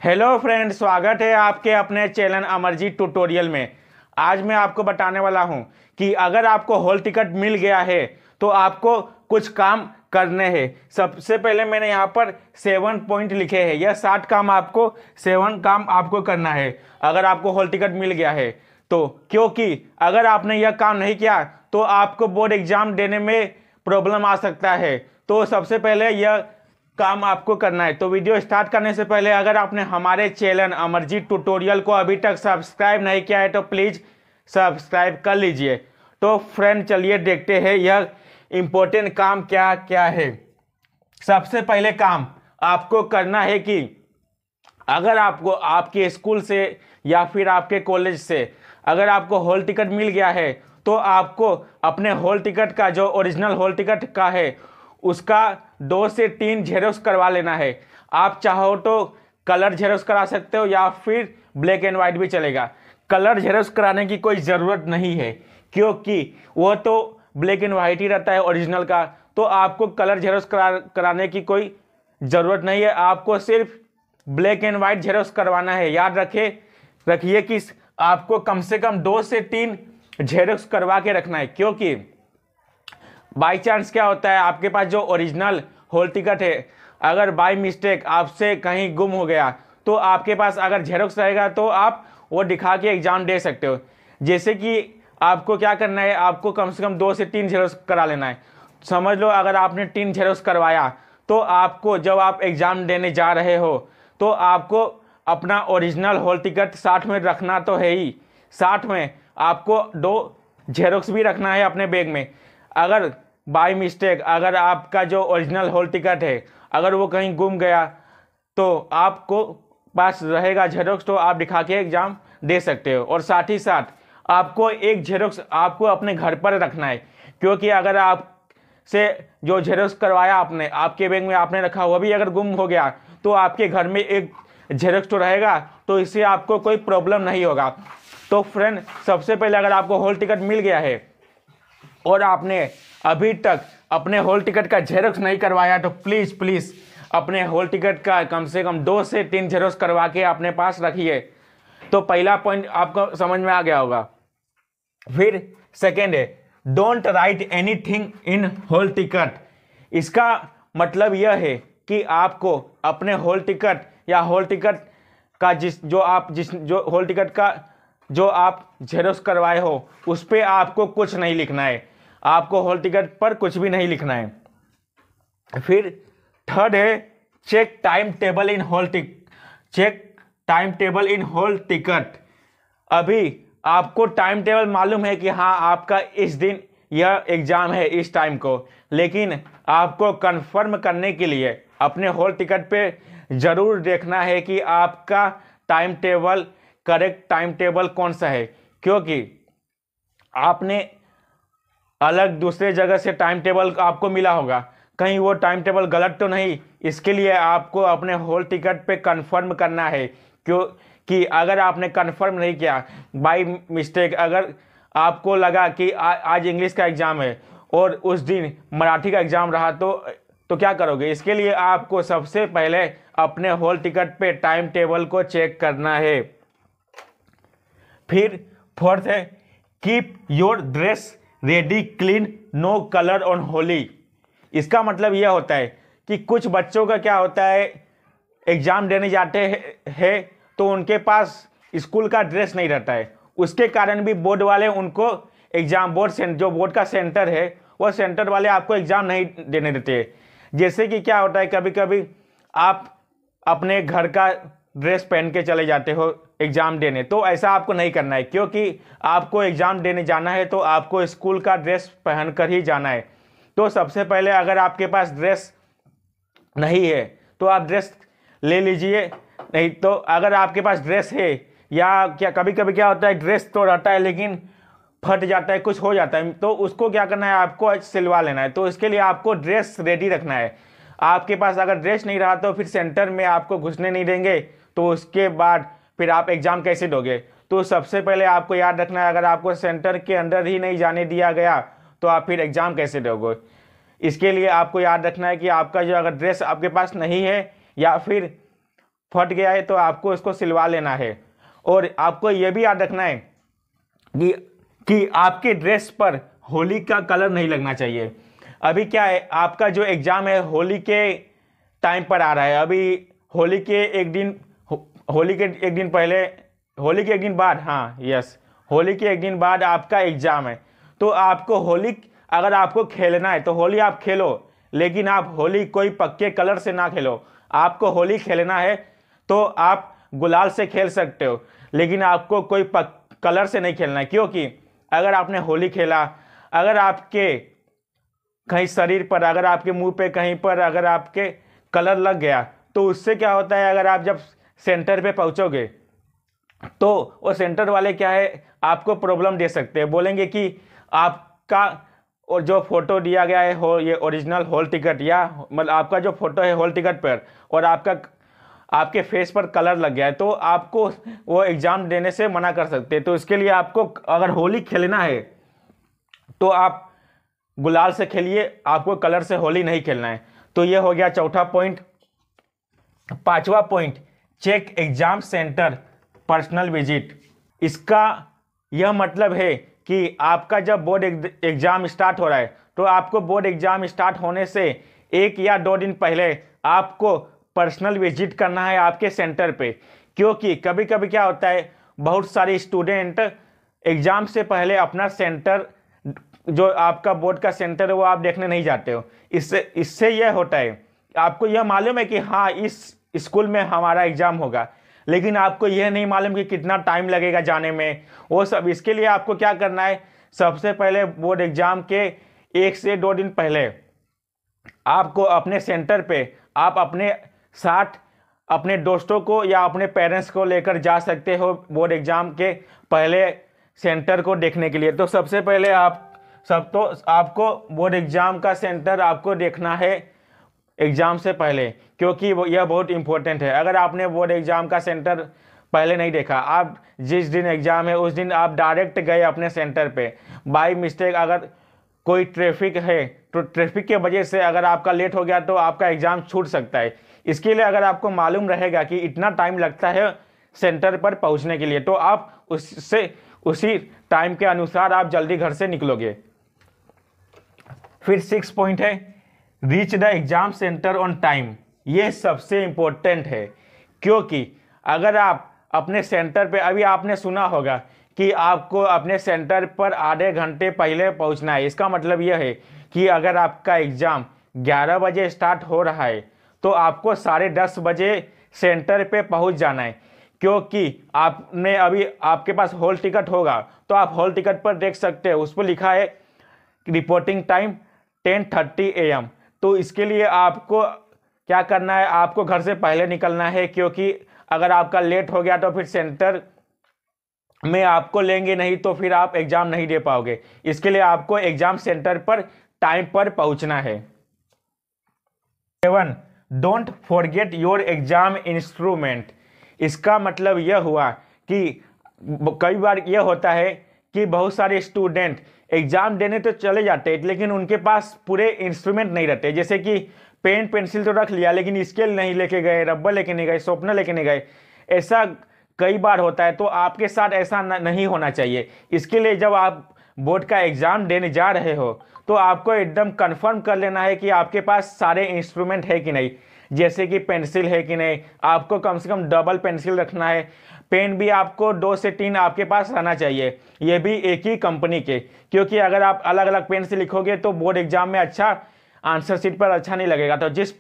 Hello friend, स्वागत है आपके अपने चैनल अमरजीत ट्यूटोरियल में। आज मैं आपको बताने वाला हूं कि अगर आपको हॉल टिकट मिल गया है तो आपको कुछ काम करने हैं। सबसे पहले मैंने यहाँ पर 7 पॉइंट लिखे हैं। यह 60 काम आपको 7 काम आपको करना है अगर आपको हॉल टिकट मिल गया है तो। क्योंकि अगर आपने यह काम नहीं किया तो आपको बोर्ड एग्जाम देने में प्रॉब्लम आ सकता है। तो सबसे पहले यह काम आपको करना है। तो वीडियो स्टार्ट करने से पहले अगर आपने हमारे चैनल अमरजीत ट्यूटोरियल को अभी तक सब्सक्राइब नहीं किया है तो प्लीज़ सब्सक्राइब कर लीजिए। तो फ्रेंड चलिए देखते हैं यह इम्पोर्टेंट काम क्या क्या है। सबसे पहले काम आपको करना है कि अगर आपको आपके स्कूल से या फिर आपके कॉलेज से अगर आपको हॉल टिकट मिल गया है तो आपको अपने हॉल टिकट का जो ओरिजिनल हॉल टिकट का है उसका 2 से 3 जेरोक्स करवा लेना है। आप चाहो तो कलर जेरोक्स करा सकते हो या फिर ब्लैक एंड वाइट भी चलेगा। कलर जेरोक्स कराने की कोई ज़रूरत नहीं है क्योंकि वो तो ब्लैक एंड वाइट ही रहता है ओरिजिनल का। तो आपको कलर जेरोक्स कराने की कोई ज़रूरत नहीं है। आपको सिर्फ ब्लैक एंड वाइट जेरोक्स करवाना है। याद रखिए कि आपको कम से कम 2 से 3 जेरोक्स करवा के रखना है। क्योंकि बाई चांस क्या होता है, आपके पास जो ओरिजिनल हॉल टिकट है अगर बाई मिस्टेक आपसे कहीं गुम हो गया तो आपके पास अगर जेरोक्स रहेगा तो आप वो दिखा के एग्ज़ाम दे सकते हो। जैसे कि आपको क्या करना है, आपको कम से कम 2 से 3 जेरोक्स करा लेना है। समझ लो अगर आपने 3 जेरोक्स करवाया तो आपको जब आप एग्ज़ाम देने जा रहे हो तो आपको अपना ओरिजिनल हॉल टिकट साथ में रखना तो है ही, साथ में आपको 2 जेरोक्स भी रखना है अपने बैग में। अगर बाय मिस्टेक अगर आपका जो ओरिजिनल हॉल टिकट है अगर वो कहीं गुम गया तो आपको पास रहेगा जेरोक्स, तो आप दिखा के एग्ज़ाम दे सकते हो। और साथ ही साथ आपको एक जेरोक्स आपको अपने घर पर रखना है क्योंकि अगर आप से जो जेरोक्स करवाया आपने आपके बैग में आपने रखा वो भी अगर गुम हो गया तो आपके घर में एक जेरोक्स तो रहेगा, तो इससे आपको कोई प्रॉब्लम नहीं होगा। तो फ्रेंड सबसे पहले अगर आपको हॉल टिकट मिल गया है और आपने अभी तक अपने हॉल टिकट का जेरोक्स नहीं करवाया तो प्लीज़ अपने हॉल टिकट का कम से कम 2 से 3 जेरोक्स करवा के अपने पास रखिए। तो पहला पॉइंट आपको समझ में आ गया होगा। फिर सेकेंड है don't write anything in hall ticket. इसका मतलब यह है कि आपको अपने हॉल टिकट या हॉल टिकट का जो हॉल टिकट का जो आप जेरोक्स करवाए हो उस पर आपको कुछ नहीं लिखना है। आपको हॉल टिकट पर कुछ भी नहीं लिखना है। फिर थर्ड है check time table in hall ticket. अभी आपको टाइम टेबल मालूम है कि हाँ आपका इस दिन यह एग्ज़ाम है इस टाइम को, लेकिन आपको कंफर्म करने के लिए अपने हॉल टिकट पे ज़रूर देखना है कि आपका time table correct time table कौन सा है। क्योंकि आपने अलग दूसरे जगह से टाइम टेबल आपको मिला होगा, कहीं वो टाइम टेबल गलत तो नहीं। इसके लिए आपको अपने हॉल टिकट पे कंफर्म करना है। क्योंकि अगर आपने कंफर्म नहीं किया बाय मिस्टेक, अगर आपको लगा कि आज इंग्लिश का एग्ज़ाम है और उस दिन मराठी का एग्ज़ाम रहा तो क्या करोगे। इसके लिए आपको सबसे पहले अपने हॉल टिकट पे टाइम टेबल को चेक करना है। फिर फोर्थ है keep your dress ready clean no colour on Holi. इसका मतलब यह होता है कि कुछ बच्चों का क्या होता है, एग्ज़ाम देने जाते हैं तो उनके पास स्कूल का ड्रेस नहीं रहता है। उसके कारण भी बोर्ड वाले उनको एग्ज़ाम जो बोर्ड का सेंटर है वो सेंटर वाले आपको एग्ज़ाम नहीं देने देते। जैसे कि क्या होता है, कभी कभी आप अपने घर का ड्रेस पहन के चले जाते हो एग्ज़ाम देने, तो ऐसा आपको नहीं करना है। क्योंकि आपको एग्ज़ाम देने जाना है तो आपको स्कूल का ड्रेस पहन कर ही जाना है। तो सबसे पहले अगर आपके पास ड्रेस नहीं है तो आप ड्रेस ले लीजिए। नहीं तो अगर आपके पास ड्रेस है या क्या कभी कभी क्या होता है ड्रेस तो रहता है लेकिन फट जाता है, कुछ हो जाता है, तो उसको क्या करना है, आपको सिलवा लेना है। तो इसके लिए आपको ड्रेस रेडी रखना है। आपके पास अगर ड्रेस नहीं रहा तो फिर सेंटर में आपको घुसने नहीं देंगे, तो उसके बाद फिर आप एग्ज़ाम कैसे दोगे। तो सबसे पहले आपको याद रखना है अगर आपको सेंटर के अंदर ही नहीं जाने दिया गया तो आप फिर एग्ज़ाम कैसे दोगे। इसके लिए आपको याद रखना है कि आपका जो अगर ड्रेस आपके पास नहीं है या फिर फट गया है तो आपको इसको सिलवा लेना है। और आपको ये भी याद रखना है कि आपके ड्रेस पर होली का कलर नहीं लगना चाहिए। अभी क्या है, आपका जो एग्ज़ाम है होली के टाइम पर आ रहा है। अभी होली के एक दिन पहले, होली के एक दिन बाद, हाँ यस, होली के एक दिन बाद आपका एग्ज़ाम है। तो आपको होली अगर आपको खेलना है तो होली आप खेलो, लेकिन आप होली कोई पक्के कलर से ना खेलो। आपको होली खेलना है तो आप गुलाल से खेल सकते हो, लेकिन आपको कोई कलर से नहीं खेलना है। क्योंकि अगर आपने होली खेला, अगर आपके कहीं शरीर पर, अगर आपके मुंह पे कहीं पर अगर आपके कलर लग गया तो उससे क्या होता है, अगर आप जब सेंटर पे पहुंचोगे तो वो सेंटर वाले क्या है, आपको प्रॉब्लम दे सकते हैं। बोलेंगे कि आपका और जो फोटो दिया गया है हो ये ओरिजिनल हॉल टिकट, या मतलब आपका जो फोटो है हॉल टिकट पर और आपके फेस पर कलर लग गया है, तो आपको वो एग्ज़ाम देने से मना कर सकते हैं। तो इसके लिए आपको अगर होली खेलना है तो आप गुलाल से खेलिए, आपको कलर से होली नहीं खेलना है। तो ये हो गया चौथा पॉइंट। पांचवा point, check exam centre personal visit. इसका यह मतलब है कि आपका जब बोर्ड एग्जाम स्टार्ट हो रहा है तो आपको बोर्ड एग्जाम स्टार्ट होने से 1 या 2 दिन पहले आपको पर्सनल विजिट करना है आपके सेंटर पे। क्योंकि कभी कभी क्या होता है, बहुत सारे स्टूडेंट एग्जाम से पहले अपना सेंटर, जो आपका बोर्ड का सेंटर है, वो आप देखने नहीं जाते हो। इससे यह होता है, आपको यह मालूम है कि हाँ इस स्कूल में हमारा एग्जाम होगा, लेकिन आपको यह नहीं मालूम कि कितना टाइम लगेगा जाने में, वो सब। इसके लिए आपको क्या करना है, सबसे पहले बोर्ड एग्जाम के 1 से 2 दिन पहले आपको अपने सेंटर पे आप अपने साथ अपने दोस्तों को या अपने पेरेंट्स को लेकर जा सकते हो बोर्ड एग्जाम के पहले सेंटर को देखने के लिए। तो सबसे पहले आपको बोर्ड एग्जाम का सेंटर आपको देखना है एग्ज़ाम से पहले, क्योंकि यह बहुत इंपॉर्टेंट है। अगर आपने बोर्ड एग्ज़ाम का सेंटर पहले नहीं देखा, आप जिस दिन एग्ज़ाम है उस दिन आप डायरेक्ट गए अपने सेंटर पे, बाय मिस्टेक अगर कोई ट्रैफिक है तो ट्रैफिक के वजह से अगर आपका लेट हो गया तो आपका एग्ज़ाम छूट सकता है। इसके लिए अगर आपको मालूम रहेगा कि इतना टाइम लगता है सेंटर पर पहुंचने के लिए, तो आप उसी टाइम के अनुसार आप जल्दी घर से निकलोगे। फिर 6 पॉइंट है, reach the exam centre on time. ये सबसे इम्पोर्टेंट है, क्योंकि अगर आप अपने सेंटर पे, अभी आपने सुना होगा कि आपको अपने सेंटर पर आधे घंटे पहले पहुंचना है। इसका मतलब यह है कि अगर आपका एग्ज़ाम 11 बजे स्टार्ट हो रहा है तो आपको 10:30 बजे सेंटर पे पहुंच जाना है। क्योंकि आपने अभी आपके पास हॉल टिकट होगा तो आप हॉल टिकट पर देख सकते हो, उस पर लिखा है रिपोर्टिंग टाइम 10:30 AM। तो इसके लिए आपको क्या करना है, आपको घर से पहले निकलना है, क्योंकि अगर आपका लेट हो गया तो फिर सेंटर में आपको लेंगे नहीं, तो फिर आप एग्ज़ाम नहीं दे पाओगे। इसके लिए आपको एग्ज़ाम सेंटर पर टाइम पर पहुंचना है। 7, don't forget your exam instrument. इसका मतलब यह हुआ कि कई बार यह होता है कि बहुत सारे स्टूडेंट एग्जाम देने तो चले जाते हैं, लेकिन उनके पास पूरे इंस्ट्रूमेंट नहीं रहते। जैसे कि पेन पेंसिल तो रख लिया, लेकिन स्केल नहीं लेके गए, रबर लेके नहीं गए, शॉर्पनर लेके नहीं गए। ऐसा कई बार होता है, तो आपके साथ ऐसा नहीं होना चाहिए। इसके लिए जब आप बोर्ड का एग्ज़ाम देने जा रहे हो तो आपको एकदम कंफर्म कर लेना है कि आपके पास सारे इंस्ट्रूमेंट है कि नहीं। जैसे कि पेंसिल है कि नहीं, आपको कम से कम डबल पेंसिल रखना है। पेन भी आपको 2 से 3 आपके पास रहना चाहिए, ये भी एक ही कंपनी के, क्योंकि अगर आप अलग अलग पेन से लिखोगे तो बोर्ड एग्जाम में अच्छा आंसर शीट पर अच्छा नहीं लगेगा। तो जिस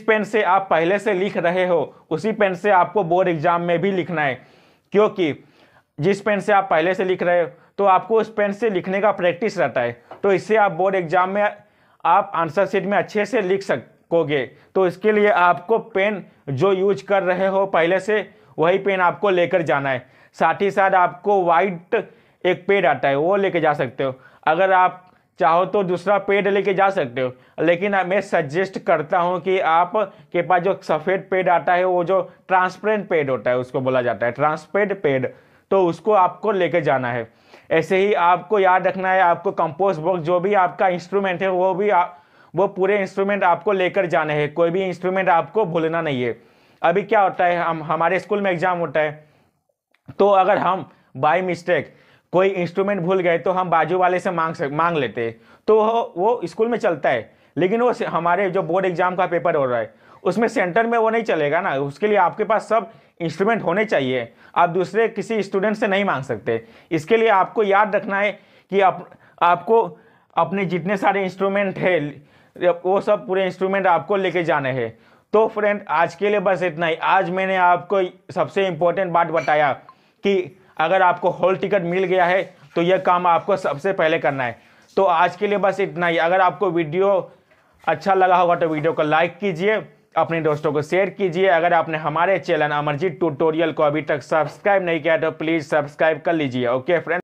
पेन से आप पहले से लिख रहे हो उसी पेन से आपको बोर्ड एग्जाम में भी लिखना है। क्योंकि जिस पेन से आप पहले से लिख रहे हो तो आपको उस पेन से लिखने का प्रैक्टिस रहता है, तो इससे आप बोर्ड एग्जाम में आप आंसर शीट में अच्छे से लिख सकोगे। तो इसके लिए आपको पेन जो यूज कर रहे हो पहले से वही पेन आपको लेकर जाना है। साथ ही साथ आपको वाइट एक पेड आता है, वो लेके जा सकते हो। अगर आप चाहो तो दूसरा पेड लेके जा सकते हो, लेकिन मैं सजेस्ट करता हूं कि आप के पास जो सफ़ेद पेड आता है, वो जो ट्रांसपेरेंट पेड होता है उसको बोला जाता है ट्रांसपेरेंट पेड, तो उसको आपको लेके जाना है। ऐसे ही आपको याद रखना है, आपको कंपोस्ट बॉक्स जो भी आपका इंस्ट्रूमेंट है वो पूरे इंस्ट्रूमेंट आपको लेकर जाने हैं। कोई भी इंस्ट्रूमेंट आपको भूलना नहीं है। अभी क्या होता है, हमारे स्कूल में एग्जाम होता है, तो अगर हम बाय मिस्टेक कोई इंस्ट्रूमेंट भूल गए तो हम बाजू वाले से मांग लेते, तो वो स्कूल में चलता है। लेकिन वो हमारे जो बोर्ड एग्जाम का पेपर हो रहा है उसमें सेंटर में वो नहीं चलेगा ना, उसके लिए आपके पास सब इंस्ट्रूमेंट होने चाहिए, आप दूसरे किसी स्टूडेंट से नहीं मांग सकते। इसके लिए आपको याद रखना है कि आपको अपने जितने सारे इंस्ट्रूमेंट है वो सब पूरे इंस्ट्रूमेंट आपको लेके जाने हैं। तो फ्रेंड, आज के लिए बस इतना ही। आज मैंने आपको सबसे इंपॉर्टेंट बात बताया कि अगर आपको हॉल टिकट मिल गया है तो यह काम आपको सबसे पहले करना है। तो आज के लिए बस इतना ही। अगर आपको वीडियो अच्छा लगा होगा तो वीडियो को लाइक कीजिए, अपने दोस्तों को शेयर कीजिए। अगर आपने हमारे चैनल अमरजीत ट्यूटोरियल को अभी तक सब्सक्राइब नहीं किया तो प्लीज़ सब्सक्राइब कर लीजिए। Okay friend.